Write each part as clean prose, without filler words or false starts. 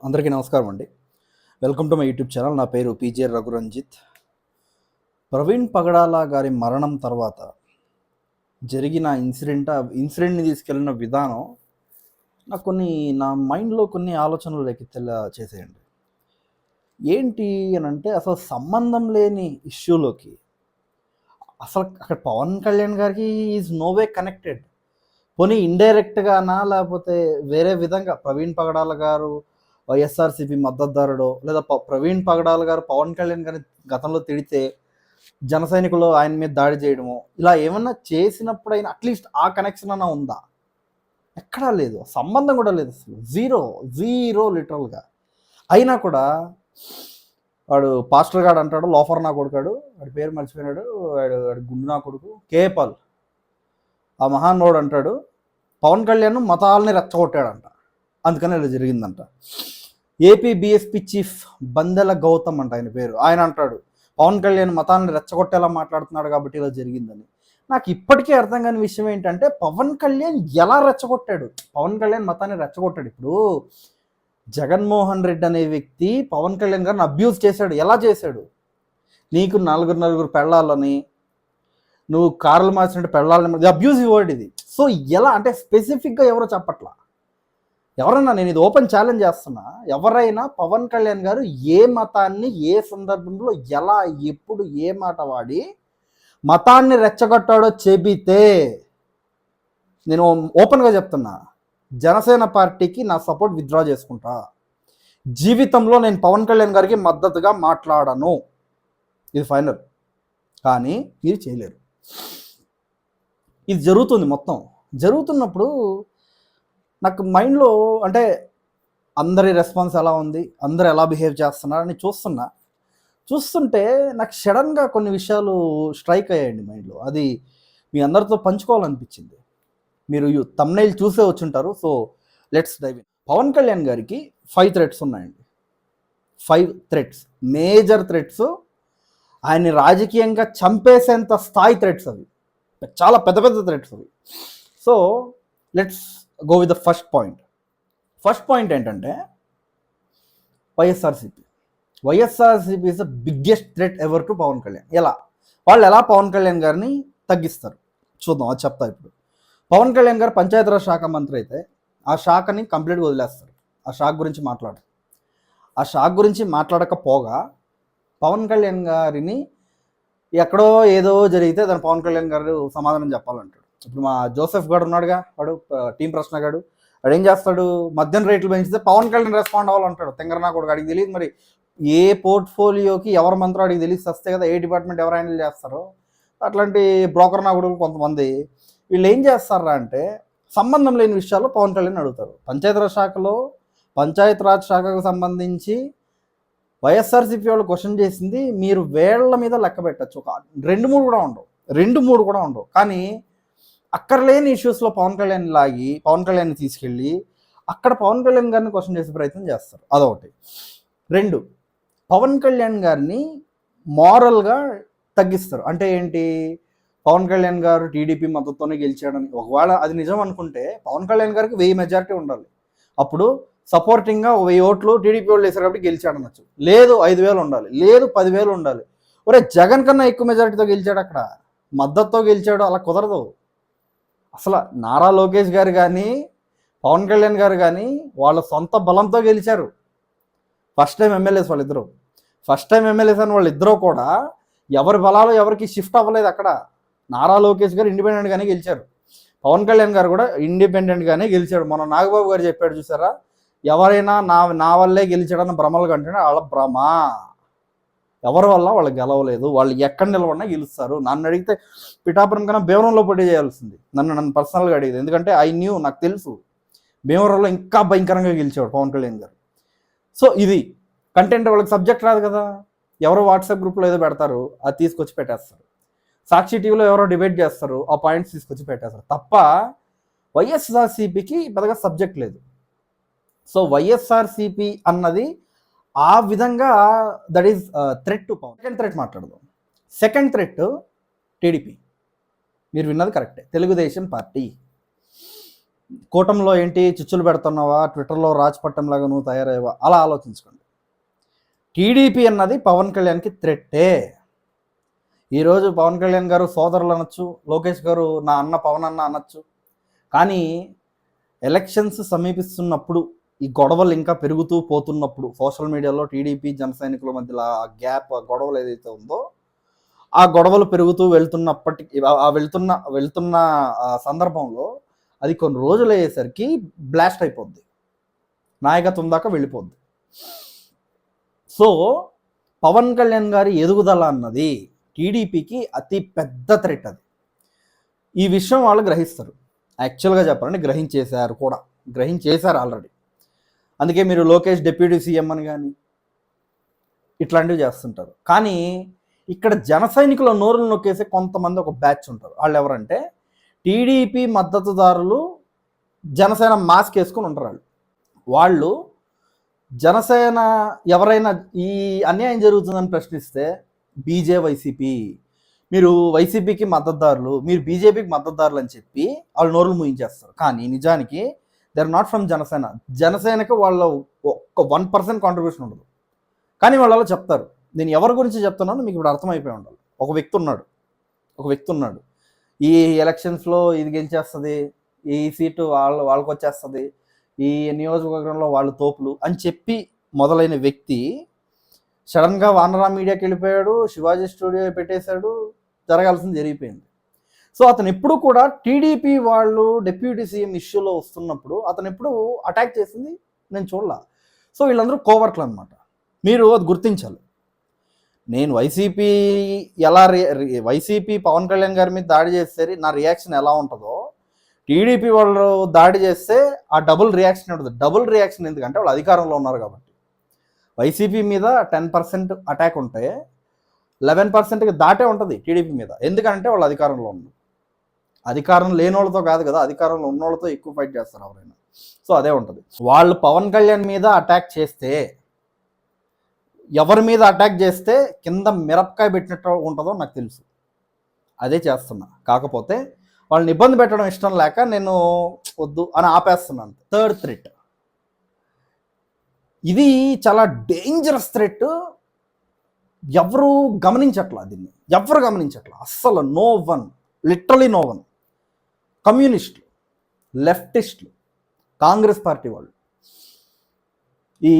అందరికీ నమస్కారం అండి. Welcome to my YouTube channel. నా పేరు పీజే రఘురంజిత్. ప్రవీణ్ పగడాల గారి మరణం తర్వాత జరిగిన ఇన్సిడెంట్ని తీసుకెళ్ళిన విధానం నా మైండ్లో కొన్ని ఆలోచనలు రేకెత్తేలా చేసేయండి. ఏంటి అని అంటే, అసలు సంబంధం లేని ఇష్యూలోకి అసలు అక్కడ పవన్ కళ్యాణ్ గారికి ఈజ్ నో వే కనెక్టెడ్. పోనీ ఇండైరెక్ట్గానా, లేకపోతే వేరే విధంగా ప్రవీణ్ పగడాల గారు వైఎస్ఆర్సీపీ మద్దతుదారుడో, లేదా ప్రవీణ్ పగడాల గారు పవన్ కళ్యాణ్ గారిని గతంలో తిడితే జన సైనికులు ఆయన మీద దాడి చేయడము, ఇలా ఏమన్నా చేసినప్పుడైనా అట్లీస్ట్ ఆ కనెక్షన్ అన్నా ఉందా? ఎక్కడా లేదు. సంబంధం కూడా లేదు, అసలు జీరో లిటరల్గా. అయినా కూడా వాడు పాస్టర్ గాడు అంటాడు, లోఫర్ నా కొడుకాడు, వాడి పేరు మర్చిపోయినాడు, వాడు గుండు నా కొడుకు కేపాల్, ఆ మహానుభావుడు అంటాడు పవన్ కళ్యాణ్ మతాలని రెచ్చగొట్టాడంట, అందుకని ఇలా జరిగిందంట. ఏపీ బీఎస్పీ చీఫ్ బందెల గౌతమ్ అంట ఆయన పేరు. ఆయన అంటాడు పవన్ కళ్యాణ్ మతాన్ని రెచ్చగొట్టేలా మాట్లాడుతున్నాడు కాబట్టి ఇలా జరిగిందని. నాకు ఇప్పటికీ అర్థం కాని విషయం ఏంటంటే, పవన్ కళ్యాణ్ ఎలా రెచ్చగొట్టాడు? పవన్ కళ్యాణ్ మతాన్ని రెచ్చగొట్టాడు. ఇప్పుడు జగన్మోహన్ రెడ్డి అనే వ్యక్తి పవన్ కళ్యాణ్ గారిని అబ్యూజ్ చేశాడు. ఎలా చేశాడు? నీకు నలుగురు పెళ్ళాలని, నువ్వు కార్లు మార్చినట్టు పెళ్ళాలని, అబ్యూజివ్ వర్డ్ ఇది. సో ఎలా అంటే స్పెసిఫిక్గా ఎవరో చెప్పట్లా. ఎవరన్నా, నేను ఇది ఓపెన్ ఛాలెంజ్ చేస్తున్నా, ఎవరైనా పవన్ కళ్యాణ్ గారు ఏ మతాన్ని ఏ సందర్భంలో ఎలా ఎప్పుడు ఏ మాట వాడి మతాన్ని రెచ్చగొట్టాడో చెబితే, నేను ఓపెన్గా చెప్తున్నా, జనసేన పార్టీకి నా సపోర్ట్ విత్డ్రా చేసుకుంటా. జీవితంలో నేను పవన్ కళ్యాణ్ గారికి మద్దతుగా మాట్లాడను, ఇది ఫైనల్. కానీ మీరు చేయలేరు. ఇది జరుగుతుంది. మొత్తం జరుగుతున్నప్పుడు నాకు మైండ్లో అంటే అందరి రెస్పాన్స్ ఎలా ఉంది, అందరు ఎలా బిహేవ్ చేస్తున్నారని చూస్తుంటే నాకు సడన్గా కొన్ని విషయాలు స్ట్రైక్ అయ్యాయండి మైండ్లో. అది మీ అందరితో పంచుకోవాలనిపించింది. మీరు థంబ్నెయిల్ చూసే వచ్చుంటారు. So let's dive in. Pawan Kalyan గారికి 5 థ్రెట్స్ ఉన్నాయండి. 5 థ్రెట్స్, మేజర్ థ్రెట్స్. ఆయన్ని రాజకీయంగా చంపేసేంత స్థాయి థ్రెట్స్ అవి, చాలా పెద్ద థ్రెట్స్ అవి. So let's go with the first point ఏంటంటే, YSRCP is the biggest threat ever to Pawan Kalyan. వాళ్ళు ఎలా పవన్ కళ్యాణ్ గారిని తగ్గిస్తారు చూద్దాం, అది చెప్తా. ఇప్పుడు పవన్ కళ్యాణ్ గారు పంచాయతీరాజ్ శాఖ మంత్రి అయితే ఆ శాఖని కంప్లీట్గా వదిలేస్తారు. ఆ శాఖ గురించి మాట్లాడకపోగా పవన్ కళ్యాణ్ గారిని ఎక్కడో ఏదో జరిగితే దాని పవన్ కళ్యాణ్ గారు సమాధానం చెప్పాలంటాడు. ఇప్పుడు మా జోసెఫ్ గారు ఉన్నాడుగా, వాడు టీం ప్రశ్న గాడు, వాడు ఏం చేస్తాడు, మద్యం రేట్లు పెంచితే పవన్ కళ్యాణ్ రెస్పాండ్ అవ్వాలంటాడు. తెంగరనా కూడా అడిగి తెలియదు మరి ఏ పోర్ట్ఫోలియోకి ఎవరు మంత్రం అడిగి తెలిసి వస్తే కదా ఏ డిపార్ట్మెంట్ ఎవరు హ్యాండిల్ చేస్తారో. అట్లాంటి బ్రోకర్ నా కూడా కొంతమంది వీళ్ళు ఏం చేస్తారా అంటే, సంబంధం లేని విషయాల్లో పవన్ కళ్యాణ్ అడుగుతారు. పంచాయతీరాజ్ శాఖకు సంబంధించి వైఎస్ఆర్సీపీ వాళ్ళు క్వశ్చన్ చేసింది మీరు వేళ్ల మీద లెక్క పెట్టచ్చు. ఒక 2-3 కూడా ఉండవు. కానీ అక్కర్లేని ఇష్యూస్లో పవన్ కళ్యాణ్ని తీసుకెళ్ళి అక్కడ పవన్ కళ్యాణ్ గారిని క్వశ్చన్ చేసే ప్రయత్నం చేస్తారు. అదొకటి. 2, పవన్ కళ్యాణ్ గారిని మారల్గా తగ్గిస్తారు. అంటే ఏంటి, పవన్ కళ్యాణ్ గారు టీడీపీ మద్దతుతోనే గెలిచాడని, ఒకవేళ అది నిజం అనుకుంటే పవన్ కళ్యాణ్ గారికి 1000 మెజారిటీ ఉండాలి. అప్పుడు సపోర్టింగ్గా 1000 ఓట్లు టీడీపీ వాళ్ళు వేసారు కాబట్టి గెలిచాడనొచ్చు. లేదు 5000 ఉండాలి, లేదు 10,000 ఉండాలి. ఒరే, జగన్ కన్నా ఎక్కువ మెజారిటీతో గెలిచాడు, అక్కడ మద్దతుతో గెలిచాడు. అలా కుదరదు. అసలు నారా లోకేష్ గారు కానీ పవన్ కళ్యాణ్ గారు కానీ వాళ్ళ సొంత బలంతో గెలిచారు. ఫస్ట్ టైం ఎమ్మెల్యేస్ అని వాళ్ళిద్దరూ కూడా ఎవరి బలాలు ఎవరికి షిఫ్ట్ అవ్వలేదు. అక్కడ నారా లోకేష్ గారు ఇండిపెండెంట్గానే గెలిచారు, పవన్ కళ్యాణ్ గారు కూడా ఇండిపెండెంట్గానే గెలిచాడు. మన నాగబాబు గారు చెప్పాడు చూసారా, ఎవరైనా నా వల్లే గెలిచాడన్న భ్రమలు కంటే వాళ్ళ భ్రమ. ఎవరి వల్ల వాళ్ళు గెలవలేదు. వాళ్ళు ఎక్కడ నిలబడినా గెలుస్తారు. నన్ను అడిగితే పిఠాపురం కన్నా భీమవరంలో పోటీ చేయాల్సింది, నన్ను పర్సనల్గా అడిగేది. ఎందుకంటే నాకు తెలుసు భీమవరంలో ఇంకా భయంకరంగా గెలిచాడు పవన్ కళ్యాణ్ గారు. సో ఇది కంటెంట్, వాళ్ళకి సబ్జెక్ట్ రాదు కదా, ఎవరో వాట్సాప్ గ్రూప్లో ఏదో పెడతారు, అది తీసుకొచ్చి పెట్టేస్తారు. సాక్షి టీవీలో ఎవరో డిబేట్ చేస్తారు, ఆ పాయింట్స్ తీసుకొచ్చి పెట్టేస్తారు తప్ప వైఎస్ఆర్సీపీకి పెద్దగా సబ్జెక్ట్ లేదు. సో వైఎస్ఆర్సీపీ అన్నది ఆ విధంగా that is threat to power. Second threat మాట్లాడదాం. Second threat TDP. మీరు విన్నది కరెక్టే, తెలుగుదేశం పార్టీ. కూటమిలో ఏంటి చిచ్చులు పెడుతున్నావా, ట్విట్టర్లో రాజపట్టంలాగా నువ్వు తయారయ్యావా, అలా ఆలోచించుకోండి. టీడీపీ అన్నది పవన్ కళ్యాణ్కి థ్రెట్టే. ఈరోజు పవన్ కళ్యాణ్ గారు సోదరులు అనొచ్చు, లోకేష్ గారు నా అన్న పవన్ అన్న అనొచ్చు. కానీ ఎలక్షన్స్ సమీపిస్తున్నప్పుడు, ఈ గొడవలు ఇంకా పెరుగుతూ పోతున్నప్పుడు, సోషల్ మీడియాలో టీడీపీ జన సైనికుల మధ్యలో ఆ గ్యాప్, ఆ గొడవలు ఏదైతే ఉందో, ఆ గొడవలు పెరుగుతూ వెళ్తున్నప్పటికీ వెళ్తున్న సందర్భంలో అది కొన్ని రోజులు అయ్యేసరికి బ్లాస్ట్ అయిపోద్ది, నాయకత్వం దాకా వెళ్ళిపోద్ది. సో పవన్ కళ్యాణ్ గారి ఎదుగుదల అన్నది టీడీపీకి అతి పెద్ద థ్రెట్. అది ఈ విషయం వాళ్ళు గ్రహిస్తారు. యాక్చువల్గా చెప్పాలంటే గ్రహించేశారు ఆల్రెడీ. అందుకే మీరు లోకేష్ డిప్యూటీ సీఎం అని కానీ ఇట్లాంటివి చేస్తుంటారు. కానీ ఇక్కడ జన సైనికుల నోరులు నొక్కేసే కొంతమంది ఒక బ్యాచ్ ఉంటారు. వాళ్ళు ఎవరంటే టీడీపీ మద్దతుదారులు జనసేన మాస్క్ వేసుకొని ఉంటారు. వాళ్ళు జనసేన ఎవరైనా ఈ అన్యాయం జరుగుతుందని ప్రశ్నిస్తే వైసీపీ, మీరు వైసీపీకి మద్దతుదారులు, మీరు బీజేపీకి మద్దతుదారులు అని చెప్పి వాళ్ళు నోరులు మూయించేస్తారు. కానీ నిజానికి they are not from Janasena. జనసేనకి వాళ్ళ ఒక్క 1% కాంట్రిబ్యూషన్ ఉండదు. కానీ వాళ్ళు అలా చెప్తారు. నేను ఎవరి గురించి చెప్తున్నానో మీకు ఇప్పుడు అర్థమైపోయి ఉండాలి. ఒక వ్యక్తి ఉన్నాడు ఈ ఎలక్షన్స్లో ఇది గెలిచేస్తుంది, ఈ సీటు వాళ్ళకి వచ్చేస్తుంది, ఈ నియోజకవర్గంలో వాళ్ళు తోపులు అని చెప్పి మొదలైన వ్యక్తి సడన్గా వానరా మీడియాకి వెళ్ళిపోయాడు, శివాజీ స్టూడియో పెట్టేశాడు, జరగాల్సింది జరిగిపోయింది. సో అతను ఎప్పుడు కూడా టీడీపీ వాళ్ళు డిప్యూటీ సీఎం ఇష్యూలో వస్తున్నప్పుడు అతను ఎప్పుడు అటాక్ చేసింది నేను చూడలా. సో వీళ్ళందరూ కోవర్ట్లు అనమాట. మీరు అది గుర్తించాలి. నేను వైసీపీ పవన్ కళ్యాణ్ గారి మీద దాడి చేస్తే నా రియాక్షన్ ఎలా ఉంటుందో, టీడీపీ వాళ్ళు దాడి చేస్తే ఆ డబుల్ రియాక్షన్ ఉంటుంది. డబుల్ రియాక్షన్ ఎందుకంటే వాళ్ళు అధికారంలో ఉన్నారు కాబట్టి. వైసీపీ మీద 10% అటాక్ ఉంటే 11%కి దాటే ఉంటుంది టీడీపీ మీద. ఎందుకంటే వాళ్ళు అధికారంలో ఉన్నారు. అధికారం లేని వాళ్ళతో కాదు కదా, అధికారంలో ఉన్న వాళ్ళతో ఎక్కువ ఫైట్ చేస్తారు ఎవరైనా. సో అదే ఉంటుంది. వాళ్ళు పవన్ కళ్యాణ్ మీద అటాక్ చేస్తే, ఎవరి మీద అటాక్ చేస్తే కింద మిరపకాయ పెట్టినట్టు ఉంటుందో నాకు తెలుసు. అదే చేస్తున్నా. కాకపోతే వాళ్ళని ఇబ్బంది పెట్టడం ఇష్టం లేక నేను వద్దు అని ఆపేస్తున్నాను. థర్డ్ థ్రెట్, ఇది చాలా డేంజరస్ థ్రెట్. ఎవరు గమనించట్లా, దీన్ని ఎవరు గమనించట్లా అస్సలు. Literally no one. కమ్యూనిస్టులు, లెఫ్టిస్టులు, కాంగ్రెస్ పార్టీ వాళ్ళు, ఈ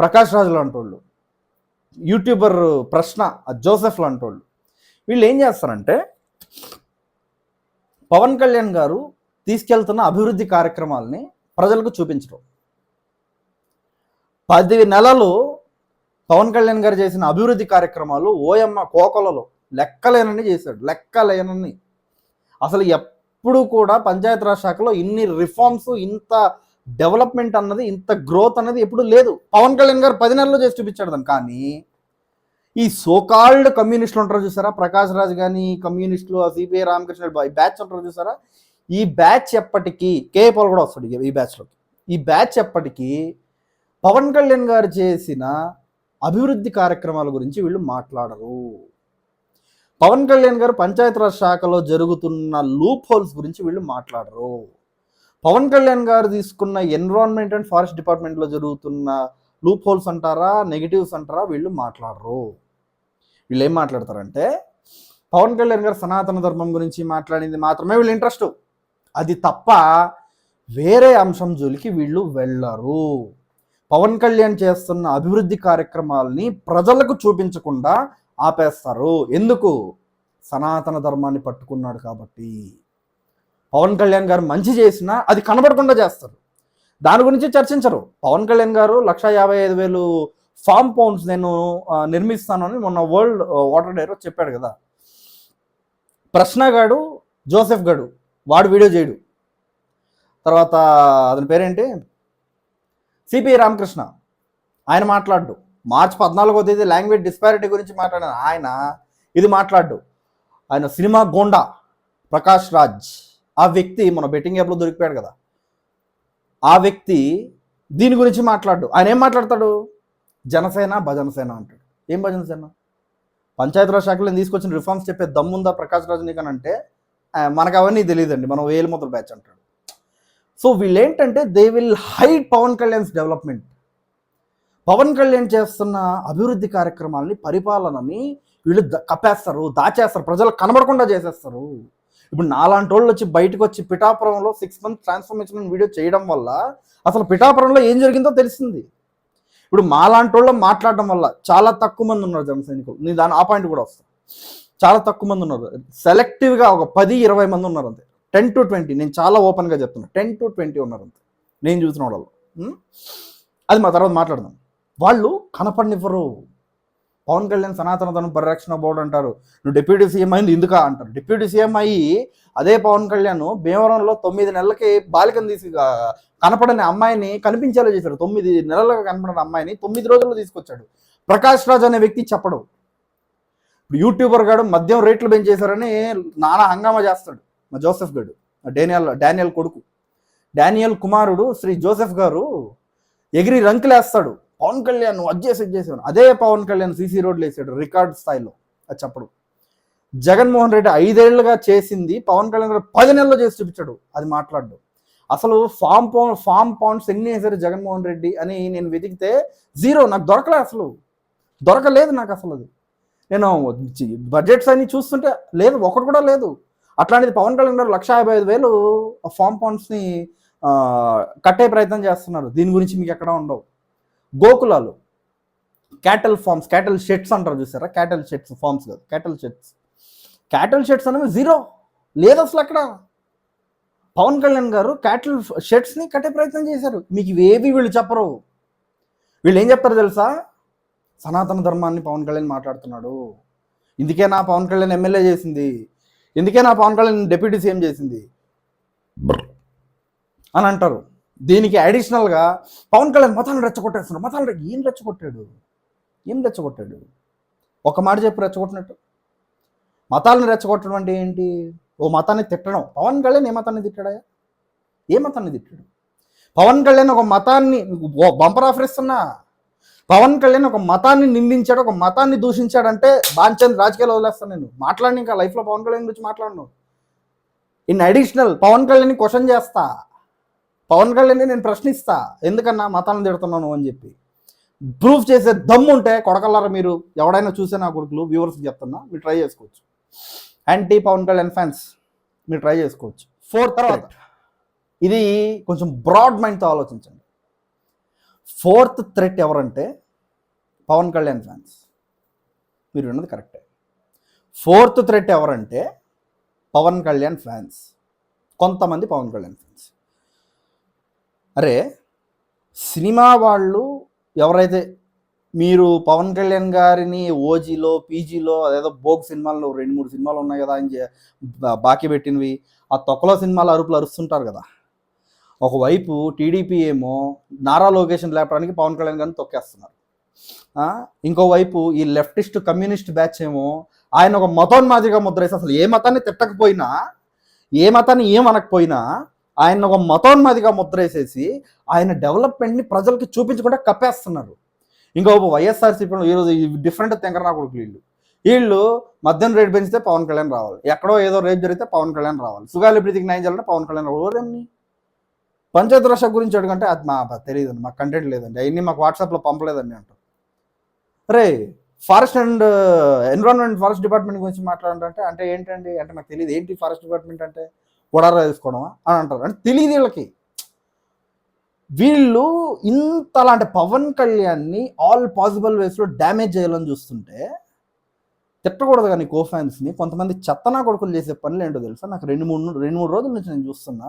ప్రకాష్ రాజు లాంటి వాళ్ళు, యూట్యూబర్ ప్రశ్న జోసెఫ్ లాంటి వాళ్ళు, వీళ్ళు ఏం చేస్తారంటే పవన్ కళ్యాణ్ గారు తీసుకెళ్తున్న అభివృద్ధి కార్యక్రమాలని ప్రజలకు చూపించడం. 10 నెలలు పవన్ కళ్యాణ్ గారు చేసిన అభివృద్ధి కార్యక్రమాలు ఓయమ్మ కోకొలలో లెక్కలేనని చేశాడు. లెక్కలేనని. అసలు ఎప్పుడు కూడా పంచాయతీరాజ్ శాఖలో ఇన్ని రిఫార్మ్స్, ఇంత డెవలప్మెంట్ అన్నది, ఇంత గ్రోత్ అనేది ఎప్పుడు లేదు. పవన్ కళ్యాణ్ గారు 10 నెలల్లో చేసి చూపించాడు దాన్ని. కానీ ఈ సోకాల్డ్ కమ్యూనిస్టులు ఉంటారు చూసారా, ప్రకాష్ రాజ్ కానీ కమ్యూనిస్టులు, సిపిఐ రామకృష్ణ బ్యాచ్ ఉంటారు చూసారా, ఈ బ్యాచ్ ఎప్పటికీ, కేఏ పాల్ కూడా వస్తాడు ఈ బ్యాచ్లోకి, ఈ బ్యాచ్ ఎప్పటికీ పవన్ కళ్యాణ్ గారు చేసిన అభివృద్ధి కార్యక్రమాల గురించి వీళ్ళు మాట్లాడరు. పవన్ కళ్యాణ్ గారు పంచాయతీరాజ్ శాఖలో జరుగుతున్న లూప్ హోల్స్ గురించి వీళ్ళు మాట్లాడరు. పవన్ కళ్యాణ్ గారు తీసుకున్న ఎన్విరాన్మెంట్ అండ్ ఫారెస్ట్ డిపార్ట్మెంట్లో జరుగుతున్న లూప్ హోల్స్ అంటారా, నెగిటివ్స్ అంటారా, వీళ్ళు మాట్లాడరు. వీళ్ళు ఏం మాట్లాడతారంటే పవన్ కళ్యాణ్ గారు సనాతన ధర్మం గురించి మాట్లాడింది మాత్రమే వీళ్ళు ఇంట్రెస్ట్. అది తప్ప వేరే అంశం జోలికి వీళ్ళు వెళ్ళరు. పవన్ కళ్యాణ్ చేస్తున్న అభివృద్ధి కార్యక్రమాలని ప్రజలకు చూపించకుండా ఆపేస్తారు. ఎందుకు? సనాతన ధర్మాన్ని పట్టుకున్నాడు కాబట్టి. పవన్ కళ్యాణ్ గారు మంచి చేసినా అది కనబడకుండా చేస్తారు. దాని గురించి చర్చించరు. పవన్ కళ్యాణ్ గారు 1,55,000 ఫామ్ పౌండ్స్ నేను నిర్మిస్తానని మొన్న వరల్డ్ వాటర్ డేలో చెప్పాడు కదా. ప్రశ్నగాడు జోసెఫ్ గాడు వాడు వీడియో చేయడు. తర్వాత అతని పేరేంటి, సిపిఐ రామకృష్ణ, ఆయన మాట్లాడు. మార్చి 14వ తేదీ లాంగ్వేజ్ డిస్పారిటీ గురించి మాట్లాడిన ఆయన ఇది మాట్లాడు. ఆయన సినిమా గోండా ప్రకాష్ రాజ్, ఆ వ్యక్తి మన బెట్టింగ్ యాప్లో దొరికిపోయాడు కదా, ఆ వ్యక్తి దీని గురించి మాట్లాడు. ఆయన ఏం మాట్లాడతాడు? జనసేన భజనసేన అంటాడు. ఏం భజనసేన? పంచాయతీరాజ్ శాఖలో తీసుకొచ్చిన రిఫార్మ్స్ చెప్పే దమ్ముందా ప్రకాష్ రాజ్ నీకని అంటే మనకు అవన్నీ తెలియదండి, మనం వేలు ముద్ర బ్యాచ్ అంటాడు. సో వీళ్ళేంటంటే they will hide Pawan Kalyan's development. Pawan Kalyan చేస్తున్న అభివృద్ధి కార్యక్రమాలని, పరిపాలనని వీళ్ళు కప్పేస్తారు, దాచేస్తారు, ప్రజలకు కనబడకుండా చేసేస్తారు. ఇప్పుడు నాలాంటి వాళ్ళు వచ్చి బయటకు వచ్చి పిఠాపురంలో 6 months ట్రాన్స్ఫర్మేషన్ వీడియో చేయడం వల్ల అసలు పిఠాపురంలో ఏం జరిగిందో తెలిసింది. ఇప్పుడు మాలాంటి వాళ్ళు మాట్లాడడం వల్ల చాలా తక్కువ మంది ఉన్నారు జన సైనికులు. నేను దాని ఆ పాయింట్ కూడా వస్తాను. చాలా తక్కువ మంది ఉన్నారు, సెలెక్టివ్గా ఒక 10-20 మంది ఉన్నారు అంతే. 10 to 20, నేను చాలా ఓపెన్గా చెప్తున్నా, 10 to 20 ఉన్నారు అంతే నేను చూసిన వాళ్ళు. అది మా తర్వాత మాట్లాడదాం. వాళ్ళు కనపడినివ్వరు. పవన్ కళ్యాణ్ సనాతన ధర్మ పరిరక్షణ బోర్డు అంటారు, నువ్వు డిప్యూటీ సీఎం అయింది ఎందుకా అంటారు. డిప్యూటీ సీఎం అయ్యి అదే పవన్ కళ్యాణ్ భీమవరంలో 9 నెలలకి బాలికను తీసి కనపడని అమ్మాయిని కనిపించేలా చేశాడు. 9 నెలలుగా కనపడని అమ్మాయిని 9 రోజుల్లో తీసుకొచ్చాడు. ప్రకాష్ రాజ్ అనే వ్యక్తి చెప్పడు. ఇప్పుడు యూట్యూబర్ గాడు మద్యం రేట్లు పెంచేశారని నానా హంగామా చేస్తాడు. మా జోసెఫ్ గారు, డానియల్ కొడుకు, డానియల్ కుమారుడు శ్రీ జోసెఫ్ గారు ఎగిరి రంకులేస్తాడు, పవన్ కళ్యాణ్ అది చేసాను. అదే పవన్ కళ్యాణ్ సీసీ రోడ్లు వేసాడు రికార్డ్ స్థాయిలో. అది చెప్పడు. జగన్మోహన్ రెడ్డి 5 ఏళ్లుగా చేసింది పవన్ కళ్యాణ్ గారు 10 నెలల్లో చేసి చూపించాడు. అది మాట్లాడు. అసలు ఫామ్ పౌండ్స్ ఎన్ని వేసారు జగన్మోహన్ రెడ్డి అని నేను వెతికితే 0. నాకు దొరకలేదు, అసలు దొరకలేదు నాకు. అసలు అది నేను బడ్జెట్స్ అన్ని చూస్తుంటే లేదు, ఒకటి కూడా లేదు. అట్లాంటిది పవన్ కళ్యాణ్ గారు 1,55,000 ఫామ్ పౌండ్స్ని కట్టే ప్రయత్నం చేస్తున్నారు. దీని గురించి మీకు ఎక్కడ ఉండవు. గోకులాలు, క్యాటల్ ఫార్మ్స్, క్యాటల్ షెడ్స్ అంటారు చూసారా, క్యాటల్ షెడ్స్, ఫార్మ్స్ కాదు, క్యాటల్ షెడ్స్ అనేవి 0 లేదు అసలు అక్కడ. పవన్ కళ్యాణ్ గారు క్యాటల్ షెడ్స్ని కట్టే ప్రయత్నం చేశారు. మీకు ఇవేవి వీళ్ళు చెప్పరు. వీళ్ళు ఏం చెప్తారు తెలుసా, సనాతన ధర్మాన్ని పవన్ కళ్యాణ్ మాట్లాడుతున్నాడు, ఇందుకేనా పవన్ కళ్యాణ్ ఎమ్మెల్యే చేసింది, ఇందుకేనా పవన్ కళ్యాణ్ డిప్యూటీ సీఎం చేసింది అని అంటారు. దీనికి అడిషనల్గా పవన్ కళ్యాణ్ మతాలను రెచ్చగొట్టేస్తున్నాడు. మతాలను ఏం రెచ్చగొట్టాడు? ఒక మాట చెప్పి రెచ్చగొట్టినట్టు. మతాలను రెచ్చగొట్టడం అంటే ఏంటి? ఓ మతాన్ని తిట్టడం. పవన్ కళ్యాణ్ ఏ మతాన్ని తిట్టాడా? ఏ మతాన్ని తిట్టాడు? పవన్ కళ్యాణ్ ఒక మతాన్ని బంపర్ ఆఫర్ ఇస్తున్నా, పవన్ కళ్యాణ్ ఒక మతాన్ని నిందించాడు, ఒక మతాన్ని దూషించాడంటే బాంచంద్ రాజకీయాలు వదిలేస్తాను నేను. మాట్లాడిన ఇంకా లైఫ్లో పవన్ కళ్యాణ్ గురించి మాట్లాడను. ఇన్ అడిషనల్ పవన్ కళ్యాణ్ని క్వశ్చన్ చేస్తా, పవన్ కళ్యాణ్ని నేను ప్రశ్నిస్తా, ఎందుకన్నా మతాన్ని తిడుతున్నాను అని చెప్పి ప్రూఫ్ చేసే దమ్ము ఉంటే కొడకల్లారా మీరు ఎవడైనా చూసే నా కొడుకులు వ్యూవర్స్కి చెప్తున్నా, మీరు ట్రై చేసుకోవచ్చు. యాంటీ పవన్ కళ్యాణ్ ఫ్యాన్స్ మీరు ట్రై చేసుకోవచ్చు. 4th తర్వాత ఇది కొంచెం బ్రాడ్ మైండ్తో ఆలోచించండి. 4th థ్రెట్ ఎవరంటే పవన్ కళ్యాణ్ ఫ్యాన్స్. మీరు విన్నది కరెక్టే. 4th థ్రెట్ ఎవరంటే పవన్ కళ్యాణ్ ఫ్యాన్స్, కొంతమంది పవన్ కళ్యాణ్ ఫ్యాన్స్. అరే సినిమా వాళ్ళు ఎవరైతే మీరు పవన్ కళ్యాణ్ గారిని ఓజీలో, పీజీలో, అదేదో బోగ్ సినిమాల్లో 2-3 సినిమాలు ఉన్నాయి కదా ఆయన బాకీ పెట్టినవి, ఆ తొక్కలో సినిమాలు అరుపులు అరుస్తుంటారు కదా. ఒకవైపు టీడీపీ ఏమో నారా లొకేషన్ లేపడానికి పవన్ కళ్యాణ్ గారిని తొక్కేస్తున్నారు. ఇంకోవైపు ఈ లెఫ్టిస్ట్ కమ్యూనిస్ట్ బ్యాచ్ ఏమో ఆయన ఒక మతోన్మాదిగా ముద్రేసి, అసలు ఏ మతాన్ని తిట్టకపోయినా, ఏ మతాన్ని ఏమనకపోయినా ఆయన ఒక మతోన్మాదిగా ముద్రేసేసి ఆయన డెవలప్మెంట్ని ప్రజలకి చూపించకుండా కప్పేస్తున్నారు. ఇంకోవైపు వైఎస్ఆర్సీపీలో ఈరోజు డిఫరెంట్ తెంకరనా కొడుకులు వీళ్ళు మద్యం రేటు పెంచితే పవన్ కళ్యాణ్ రావాలి, ఎక్కడో ఏదో రేపు జరిగితే పవన్ కళ్యాణ్ రావాలి, సుగాలి బ్రీతికి న్యాయం చేయాలంటే పవన్ కళ్యాణ్ రావాలి. పంచాయతీ రాజ్ గురించి అడుగుంటే అది తెలియదండి, మాకు కంటెంట్ లేదండి, అవన్నీ మాకు వాట్సాప్లో పంపలేదండి అంటారు. అరే forest and environment forest department గురించి మాట్లాడాలంటే అంటే ఏంటండి అంటే నాకు తెలియదు, ఏంటి ఫారెస్ట్ డిపార్ట్మెంట్ అంటే కొడారా తీసుకోవడమా అని అంటారు. అంటే తెలియదు వీళ్ళకి. వీళ్ళు ఇంతలా అంటే పవన్ కళ్యాణ్ని ఆల్ పాసిబుల్ వేస్లో డ్యామేజ్ చేయాలని చూస్తుంటే తిట్టకూడదు కానీ కో ఫ్యాన్స్ని కొంతమంది చెత్తనా కొడుకులు చేసే పనులు ఏంటో తెలుసా. నాకు 2-3 రోజుల నుంచి నేను చూస్తున్నా,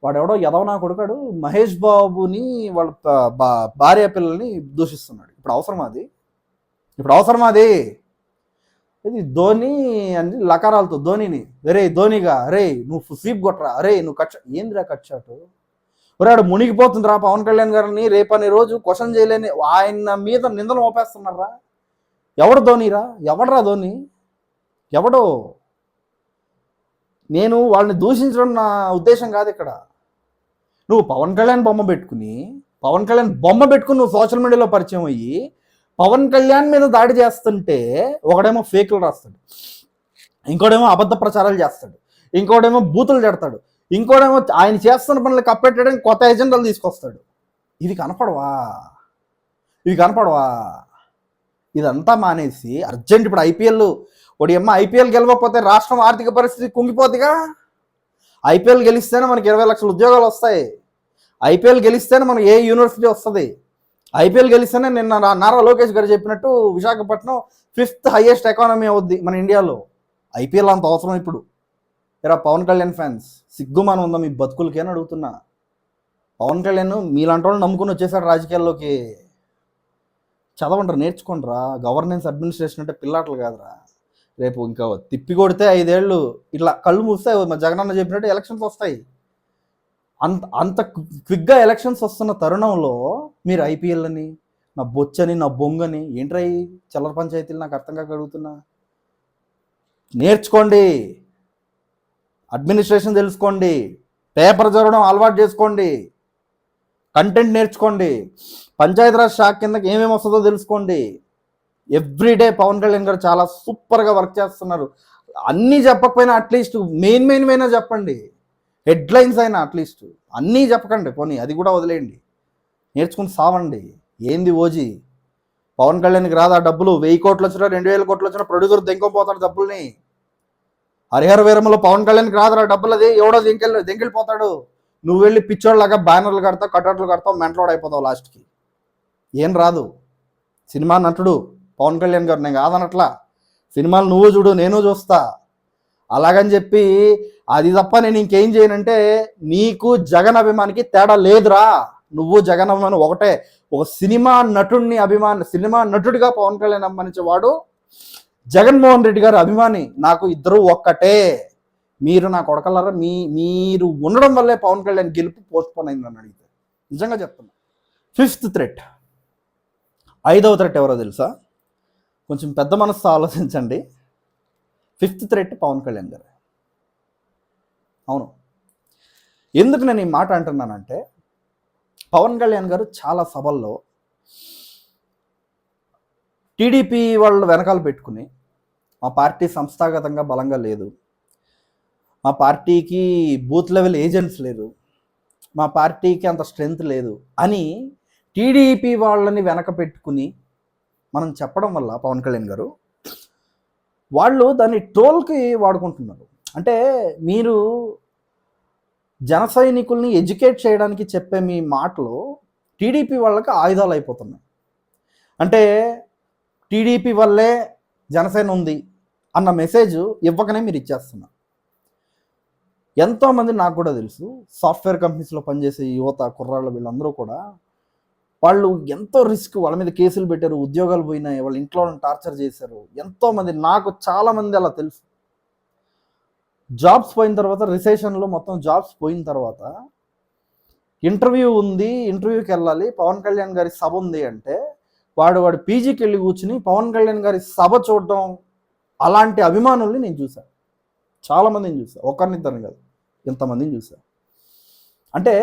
వాడు ఎవడో ఎదవనా కొడుకాడు మహేష్ బాబుని వాళ్ళ భార్య పిల్లల్ని దూషిస్తున్నాడు. ఇప్పుడు అవసరమా అది? ఇది ధోని అని లకారాలతో ధోనిని, రే ధోనిగా, రే నువ్వు స్వీప్ కొట్టరా, అరే నువ్వు ఏందిరా కట్ షాట్, ఒరాడు మునిగిపోతుందిరా పవన్ కళ్యాణ్ గారిని రేపని రోజు క్వశ్చన్ చేయలేని ఆయన మీద నిందలు మోపేస్తున్నారా. ఎవడు ధోనిరా? ఎవడరా ధోని? ఎవడో? నేను వాళ్ళని దూషించడం నా ఉద్దేశం కాదు ఇక్కడ. నువ్వు పవన్ కళ్యాణ్ బొమ్మ పెట్టుకుని నువ్వు సోషల్ మీడియాలో పరిచయం అయ్యి పవన్ కళ్యాణ్ మీద దాడి చేస్తుంటే ఒకడేమో ఫేకులు రాస్తాడు, ఇంకోడేమో అబద్ధ ప్రచారాలు చేస్తాడు, ఇంకోడేమో బూతులు తిడతాడు. ఇంకోటేమో ఆయన చేస్తున్న పనులు కప్పెట్టడానికి కొత్త ఎజెండాలు తీసుకొస్తాడు. ఇవి కనపడవా? ఇదంతా మానేసి అర్జెంట్ ఇప్పుడు ఐపీఎల్ ఐపీఎల్ గెలవకపోతే రాష్ట్రం ఆర్థిక పరిస్థితి కుంగిపోతుందిగా. ఐపీఎల్ గెలిస్తేనే మనకి 20 లక్షల ఉద్యోగాలు వస్తాయి. ఐపీఎల్ గెలిస్తేనే మనకి ఏ యూనివర్సిటీ వస్తుంది. ఐపీఎల్ గెలిస్తేనే నిన్న నారా లోకేష్ గారు చెప్పినట్టు విశాఖపట్నం 5th హైయెస్ట్ ఎకానమీ అవుద్ది మన ఇండియాలో. ఐపీఎల్ అంత అవసరం ఇప్పుడు. ఎరా పవన్ కళ్యాణ్ ఫ్యాన్స్, సిగ్గుమానం ఉందా మీ బతుకులకి అని అడుగుతున్నా. పవన్ కళ్యాణ్ మీలాంటి వాళ్ళు నమ్ముకుని వచ్చేసాడు రాజకీయాల్లోకి. చదవండి, నేర్చుకోండిరా. గవర్నెన్స్ అడ్మినిస్ట్రేషన్ అంటే పిల్లాటలు కాదురా. రేపు ఇంకా తిప్పి కొడితే 5 ఏళ్ళు ఇట్లా కళ్ళు మూస్తే జగనన్న చెప్పినట్టు ఎలక్షన్స్ వస్తాయి. అంత క్విక్గా ఎలక్షన్స్ వస్తున్న తరుణంలో మీరు ఐపీఎల్ అని, నా బొచ్చని, నా బొంగని, ఏంట్రా ఈ చిల్లర పంచాయతీలు నాకు అర్థం కాక అడుగుతున్నా. నేర్చుకోండి, అడ్మినిస్ట్రేషన్ తెలుసుకోండి, పేపర్ చదవడం అలవాటు చేసుకోండి, కంటెంట్ నేర్చుకోండి, పంచాయతీరాజ్ శాఖ కిందకి ఏమేమి వస్తుందో తెలుసుకోండి. ఎవ్రీడే పవన్ కళ్యాణ్ గారు చాలా సూపర్గా వర్క్ చేస్తున్నారు. అన్నీ చెప్పకపోయినా అట్లీస్ట్ మెయిన్ చెప్పండి. హెడ్లైన్స్ అయినా అట్లీస్ట్ అన్నీ చెప్పకండి, పోనీ అది కూడా వదిలేయండి. నేర్చుకుని సావండి. ఏంది ఓజీ, పవన్ కళ్యాణ్కి రాదా డబ్బులు? 1000 కోట్లు వచ్చినా 2000 కోట్లు వచ్చినా ప్రొడ్యూసర్ దెంకపోతాడు డబ్బుల్ని. హరిహర వీరములో పవన్ కళ్యాణ్కి రాదురా డబ్బులు, అది ఎవడో దెంకెళ్ళిపోతాడు. నువ్వు వెళ్ళి పిచ్చోళ్ళలాగా బ్యానర్లు కడతావు, కటౌట్లు కడతావు, మెంటలోడ్ అయిపోతావు లాస్ట్కి. ఏం రాదు. సినిమా నటుడు పవన్ కళ్యాణ్ గారు, నేను కాదనట్లా. సినిమాలు నువ్వు చూడు, నేను చూస్తా. అలాగని చెప్పి అది తప్ప నేను ఇంకేం చేయనంటే నీకు జగన్ అభిమానికి తేడా లేదురా. నువ్వు జగన్ అభిమాని ఒకటే. ఒక సినిమా నటుడిగా పవన్ కళ్యాణ్ అభిమానించేవాడు, జగన్మోహన్ రెడ్డి గారు అభిమాని. నాకు ఇద్దరు ఒక్కటే. మీరు నా కొడకలరా, మీరు ఉండడం వల్లే పవన్ కళ్యాణ్ గెలుపు పోస్ట్పోన్ అయిందని అడిగితే నిజంగా చెప్తున్నా. 5th థ్రెట్, 5వ థ్రెట్ ఎవరో తెలుసా? కొంచెం పెద్ద మనసుతో ఆలోచించండి. 5th థ్రెట్ పవన్ కళ్యాణ్ గారు. అవును, ఎందుకు నేను ఈ మాట అంటున్నానంటే, పవన్ కళ్యాణ్ గారు చాలా సభల్లో టీడీపీ వాళ్ళు వెనకాల పెట్టుకుని, మా పార్టీ సంస్థాగతంగా బలంగా లేదు, మా పార్టీకి బూత్ లెవెల్ ఏజెంట్స్ లేరు, మా పార్టీకి అంత స్ట్రెంగ్త్ లేదు అని టీడీపీ వాళ్ళని వెనక పెట్టుకుని మనం చెప్పడం వల్ల పవన్ కళ్యాణ్ గారు వాళ్ళు దాన్ని ట్రోల్కి వాడుకుంటున్నారు. అంటే మీరు జన సైనికుల్ని ఎడ్యుకేట్ చేయడానికి చెప్పే మీ మాటలు టీడీపీ వాళ్ళకి ఆయుధాలు అయిపోతున్నాయి. అంటే టీడీపీ వల్లే జనసేన ఉంది అన్న మెసేజ్ ఇవ్వకనే మీరు ఇచ్చేస్తున్నారు. ఎంతోమంది నాకు కూడా తెలుసు, సాఫ్ట్వేర్ కంపెనీస్లో పనిచేసే యువత కుర్రాళ్ళు వీళ్ళందరూ కూడా వాళ్ళు ఎంతో రిస్క్, వాళ్ళ మీద కేసులు పెట్టారు, ఉద్యోగాలు పోయినాయి, వాళ్ళ ఇంట్లో టార్చర్ చేశారు. ఎంతోమంది, నాకు చాలామంది అలా తెలుసు. జాబ్స్ పోయిన తర్వాత, రిసెషన్లో మొత్తం జాబ్స్ పోయిన తర్వాత ఇంటర్వ్యూ ఉంది, ఇంటర్వ్యూకి వెళ్ళాలి, పవన్ కళ్యాణ్ గారి సభ ఉంది అంటే వాడు పీజీకి వెళ్ళి కూర్చుని పవన్ కళ్యాణ్ గారి సభ చూడడం, అలాంటి అభిమానుల్ని నేను చూశాను. చాలామందిని చూసా, ఒకరినిద్దరిని కాదు, ఎంతమందిని చూసా. అంటే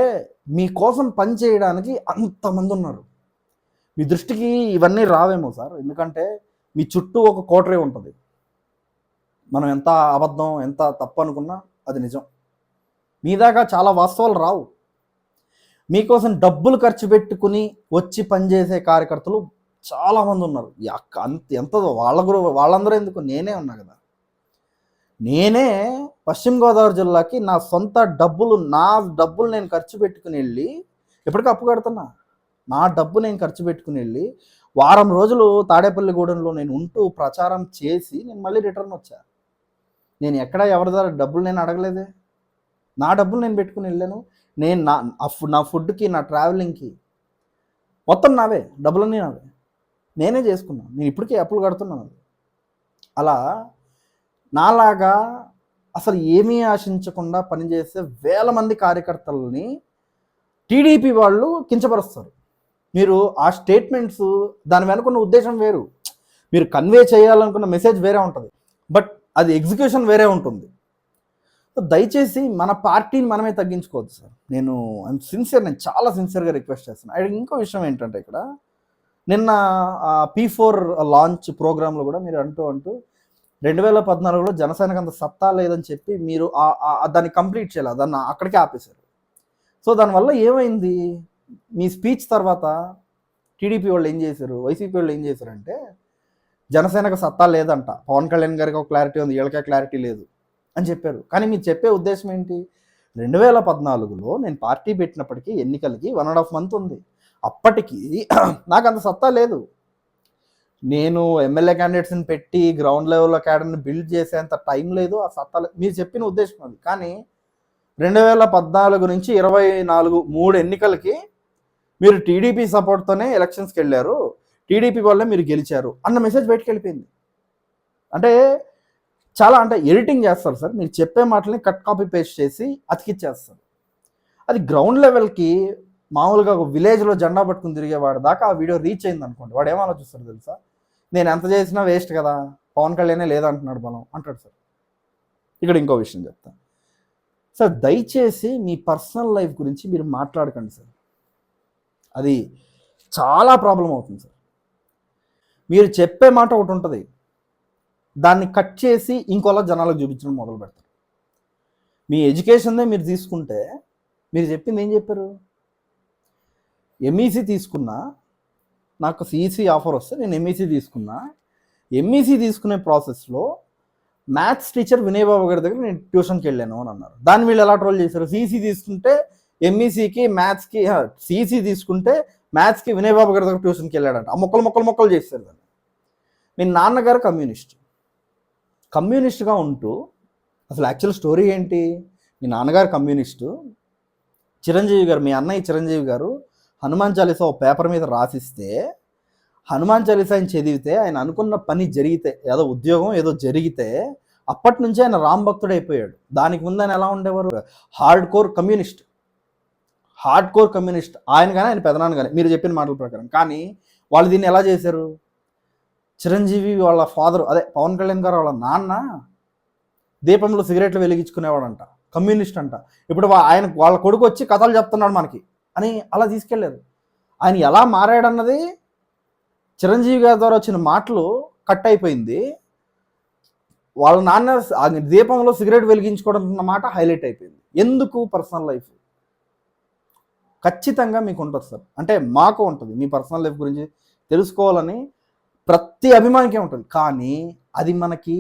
మీకోసం పని చేయడానికి అంతమంది ఉన్నారు. మీ దృష్టికి ఇవన్నీ రావేమో సార్, ఎందుకంటే మీ చుట్టూ ఒక కోటరీ ఉంటుంది. మనం ఎంత అబద్ధం, ఎంత తప్పు అనుకున్నా అది నిజం. మీ దాకా చాలా వాస్తవాలు రావు. మీకోసం డబ్బులు ఖర్చు పెట్టుకుని వచ్చి పనిచేసే కార్యకర్తలు చాలామంది ఉన్నారు. ఎంత వాళ్ళందరూ ఎందుకు, నేనే ఉన్నా కదా. నేనే పశ్చిమ గోదావరి జిల్లాకి నా సొంత డబ్బులు నేను ఖర్చు పెట్టుకుని వెళ్ళి, ఎప్పటికీ అప్పు కడుతున్నా, నా డబ్బు నేను ఖర్చు పెట్టుకుని వెళ్ళి వారం రోజులు తాడేపల్లిగూడెంలో నేను ఉంటూ ప్రచారం చేసి నేను మళ్ళీ రిటర్న్ వచ్చా. నేను ఎక్కడ ఎవరి ద్వారా డబ్బులు నేను అడగలేదే. నా డబ్బులు నేను పెట్టుకుని వెళ్ళాను. నేను నా ఫుడ్కి, నా ట్రావెలింగ్కి మొత్తం నావే, డబ్బులన్నీ నావే, నేనే చేసుకున్నాను. నేను ఇప్పటికీ అప్పులు కడుతున్నాను. అలా నాలాగా అసలు ఏమీ ఆశించకుండా పనిచేసే వేల మంది కార్యకర్తలని టీడీపీ వాళ్ళు కించపరుస్తారు. మీరు ఆ స్టేట్మెంట్స్, దాని వెనుకున్న ఉద్దేశం వేరు, మీరు కన్వే చేయాలనుకున్న మెసేజ్ వేరే ఉంటుంది, బట్ అది ఎగ్జిక్యూషన్ వేరే ఉంటుంది. దయచేసి మన పార్టీని మనమే తగ్గించుకోవద్దు సార్. నేను చాలా సిన్సియర్గా రిక్వెస్ట్ చేస్తున్నాను. ఇంకో విషయం ఏంటంటే, ఇక్కడ నిన్న P4 లాంచ్ ప్రోగ్రాంలో కూడా మీరు అంటూ 2014లో జనసేనకు అంత సత్తా లేదని చెప్పి మీరు దాన్ని కంప్లీట్ చేయాలి, దాన్ని అక్కడికే ఆపేశారు. సో దానివల్ల ఏమైంది, మీ స్పీచ్ తర్వాత టీడీపీ వాళ్ళు ఏం చేశారు, వైసీపీ వాళ్ళు ఏం చేశారంటే జనసేనకు సత్తా లేదంట, పవన్ కళ్యాణ్ గారికి ఒక క్లారిటీ ఉంది, వీళ్ళకే క్లారిటీ లేదు అని చెప్పారు. కానీ మీరు చెప్పే ఉద్దేశం ఏంటి, 2014లో నేను పార్టీ పెట్టినప్పటికీ ఎన్నికలకి 1.5 month ఉంది, అప్పటికి నాకు అంత సత్తా లేదు, నేను ఎమ్మెల్యే క్యాండిడేట్స్ని పెట్టి గ్రౌండ్ లెవెల్లో క్యాడర్ని బిల్డ్ చేసేంత టైం లేదు, ఆ సత్తా లేదు, మీరు చెప్పిన ఉద్దేశం అది. కానీ 2014 నుంచి 24 3 ఎన్నికలకి మీరు టీడీపీ సపోర్ట్తోనే ఎలక్షన్స్కి వెళ్ళారు, టీడీపీ వల్లే మీరు గెలిచారు అన్న మెసేజ్ బయటకు వెళ్ళిపోయింది. అంటే చాలా అంటే ఎడిటింగ్ చేస్తారు సార్, మీరు చెప్పే మాటలని కట్ కాపీ పేస్ట్ చేసి అతికిచ్చేస్తారు. అది గ్రౌండ్ లెవెల్కి మామూలుగా ఒక విలేజ్లో జెండా పట్టుకుని తిరిగేవాడు దాకా ఆ వీడియో రీచ్ అయింది అనుకోండి, వాడు ఏం ఆలోచిస్తాడు తెలుసా, నేను ఎంత చేసినా వేస్ట్ కదా, పవన్ కళ్యాణే లేదంటున్నాడు బలం అంటాడు సార్. ఇక్కడ ఇంకో విషయం చెప్తా సార్, దయచేసి మీ పర్సనల్ లైఫ్ గురించి మీరు మాట్లాడకండి సార్, అది చాలా ప్రాబ్లం అవుతుంది సార్. మీరు చెప్పే మాట ఒకటి ఉంటుంది, దాన్ని కట్ చేసి ఇంకోలా జనాలకు చూపించడం మొదలు పెడతారు. మీ ఎడ్యుకేషన్నే మీరు తీసుకుంటే మీరు చెప్పింది ఏం చెప్పారు, ఎంఈసీ తీసుకున్నా, నాకు సిఈసీ ఆఫర్ వస్తే నేను ఎంఈసీ తీసుకున్నా, ఎంఈసీ తీసుకునే ప్రాసెస్లో మ్యాథ్స్ టీచర్ వినయ్ బాబు గారి దగ్గర నేను ట్యూషన్కి వెళ్ళాను అని అన్నారు. దాన్ని వీళ్ళు ఎలా ట్రోల్ చేశారు, సిఈసీ తీసుకుంటే ఎంఈసీకి మ్యాథ్స్కి, సిఈసీ తీసుకుంటే మ్యాథ్స్కి వినయ్ బాబు గారి దగ్గర ట్యూషన్కి వెళ్ళాడంట, ఆ మొక్కలు చేశారు దాన్ని. మీ నాన్నగారు కమ్యూనిస్ట్గా ఉంటూ, అసలు యాక్చువల్ స్టోరీ ఏంటి, మీ నాన్నగారు కమ్యూనిస్టు, చిరంజీవి గారు, మీ అన్నయ్య చిరంజీవి గారు హనుమాన్ చాలీసా ఓ పేపర్ మీద రాసిస్తే, హనుమాన్ చాలీసా ఆయన చదివితే ఆయన అనుకున్న పని జరిగితే, ఏదో ఉద్యోగం ఏదో జరిగితే అప్పటి నుంచి ఆయన రామ్ భక్తుడు అయిపోయాడు. దానికి ముందు ఆయన ఎలా ఉండేవారు, హార్డ్ కోర్ కమ్యూనిస్ట్, ఆయన కానీ ఆయన పెదనాన్న కానీ మీరు చెప్పిన మాటల ప్రకారం. కానీ వాళ్ళు దీన్ని ఎలా చేశారు, చిరంజీవి వాళ్ళ ఫాదర్, అదే పవన్ కళ్యాణ్ గారు వాళ్ళ నాన్న దీపంలో సిగరెట్లు వెలిగించుకునేవాడంట, కమ్యూనిస్ట్ అంట. ఇప్పుడు వాళ్ళ కొడుకు వచ్చి కథలు చెప్తున్నాడు మనకి అని అలా తీసుకెళ్ళారు. ఆయన ఎలా మారాడన్నది చిరంజీవి గారి ద్వారా వచ్చిన మాటలు కట్ అయిపోయింది, వాళ్ళ నాన్న దీపంలో సిగరెట్ వెలిగించుకోవడం అన్న మాట హైలైట్ అయిపోయింది. ఎందుకు, పర్సనల్ లైఫ్ ఖచ్చితంగా మీకు ఉంటుంది సార్, అంటే మాకు ఉంటుంది, మీ పర్సనల్ లైఫ్ గురించి తెలుసుకోవాలని ప్రతి అభిమానికే ఉంటుంది. కానీ అది మనకి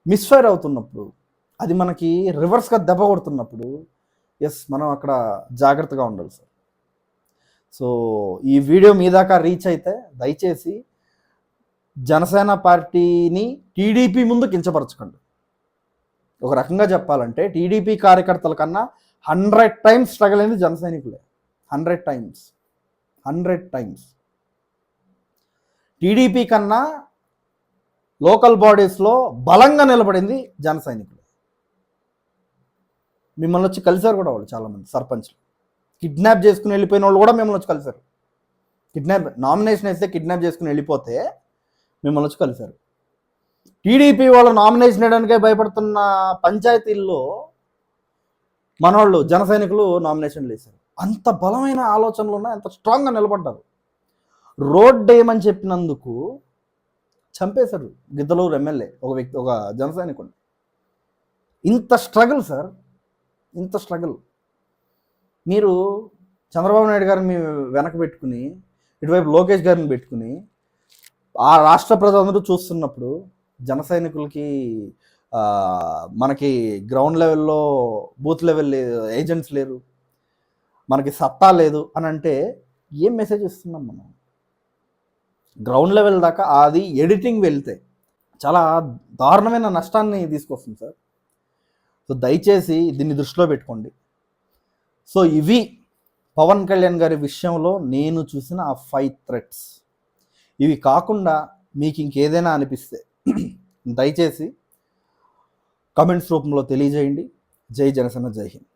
మిస్ఫైర్ అవుతున్నప్పుడు, అది మనకి రివర్స్గా దెబ్బ కొడుతున్నప్పుడు మనం అక్కడ జాగ్రత్తగా ఉండాలి సార్. సో ఈ వీడియో మీ దాకా రీచ్ అయితే దయచేసి జనసేన పార్టీని టీడీపీ ముందు కించపరచకండి. ఒక రకంగా చెప్పాలంటే టీడీపీ కార్యకర్తల కన్నా 100 times స్ట్రగల్ అయింది జన సైనికులే, 100 times. టీడీపీ కన్నా లోకల్ బాడీస్లో బలంగా నిలబడింది జన సైనికులు. మిమ్మల్ని వచ్చి కలిశారు కూడా వాళ్ళు, చాలామంది సర్పంచ్లు కిడ్నాప్ చేసుకుని వెళ్ళిపోయిన వాళ్ళు కూడా మిమ్మల్ని వచ్చి కలిశారు. నామినేషన్ వేస్తే కిడ్నాప్ చేసుకుని వెళ్ళిపోతే మిమ్మల్ని వచ్చి కలిశారు. టీడీపీ వాళ్ళు నామినేషన్ వేయడానికే భయపడుతున్న పంచాయతీల్లో మనవాళ్ళు జన సైనికులు నామినేషన్లు వేశారు. అంత బలమైన ఆలోచనలు ఉన్నాయి, అంత స్ట్రాంగ్గా నిలబడ్డారు. రోడ్ వేయమని చెప్పినందుకు చంపేశారు గిద్దలూరు ఎమ్మెల్యే ఒక వ్యక్తి, ఒక జన సైనికుడు. ఇంత స్ట్రగుల్ సార్, ఇంత స్ట్రగుల్. మీరు చంద్రబాబు నాయుడు గారిని వెనక పెట్టుకుని, ఇటువైపు లోకేష్ గారిని పెట్టుకుని, ఆ రాష్ట్ర ప్రజలందరూ చూస్తున్నప్పుడు జన సైనికులకి మనకి గ్రౌండ్ లెవెల్లో బూత్ లెవెల్ ఏజెంట్స్ లేరు, మనకి సత్తా లేదు అని అంటే ఏం మెసేజ్ ఇస్తున్నాం మనం? గ్రౌండ్ లెవెల్ దాకా అది ఎడిటింగ్ వెళ్తే చాలా దారుణమైన నష్టాన్ని తీసుకొస్తుంది సార్. సో దయచేసి దీన్ని దృష్టిలో పెట్టుకోండి. సో ఇవి పవన్ కళ్యాణ్ గారి విషయంలో నేను చూసిన ఆ 5 threats. ఇవి కాకుండా మీకు ఇంకేదైనా అనిపిస్తే దయచేసి కమెంట్స్ రూపంలో తెలియజేయండి. జై జనసేన, జై హింద్.